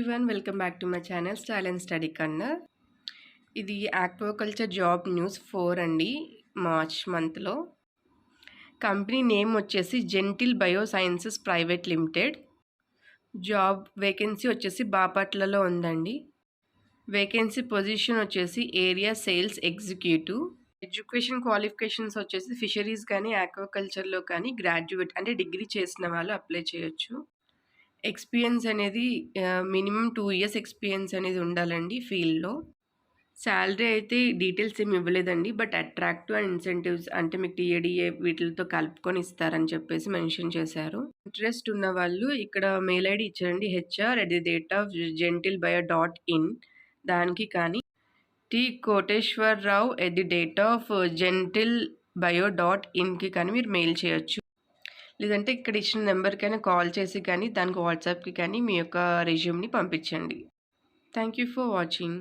Everyone, welcome back to my channel style and study corner. ఇది aquaculture job news 4 అండి, March మంత్లో. Company name వచ్చేసి Gentle Bio Sciences Private Limited. Job vacancy వచ్చేసి బాపట్లలో ఉందండి. Vacancy position వచ్చేసి area sales executive. Education qualifications వచ్చేసి fisheries కానీ ఆక్వాకల్చర్లో కానీ గ్రాడ్యుయేట్ అంటే డిగ్రీ చేసిన వాళ్ళు అప్లై చేయొచ్చు. ఎక్స్పీరియన్స్ అనేది మినిమం 2 ఇయర్స్ ఎక్స్పీరియన్స్ అనేది ఉండాలండి ఫీల్డ్లో. శాలరీ అయితే డీటెయిల్స్ ఏమి ఇవ్వలేదండి, బట్ అట్రాక్టివ్ అండ్ ఇన్సెంటివ్స్ అంటే మీకు టీఏడిఏ వీటితో కలుపుకొని ఇస్తారని చెప్పేసి మెన్షన్ చేశారు. ఇంట్రెస్ట్ ఉన్న వాళ్ళు ఇక్కడ మెయిల్ ఐడి ఇచ్చారండి, hr@gentilbio.in. దానికి కానీ టి కోటేశ్వరరావు @gentilbio.inకి కానీ మీరు మెయిల్ చేయొచ్చు. లేదంటే ఇక్కడ ఇచ్చిన నెంబర్కైనా కాల్ చేసి కానీ దానికి వాట్సాప్కి కానీ మీ యొక్క రెజ్యూమ్ని పంపించండి. Thank you for watching.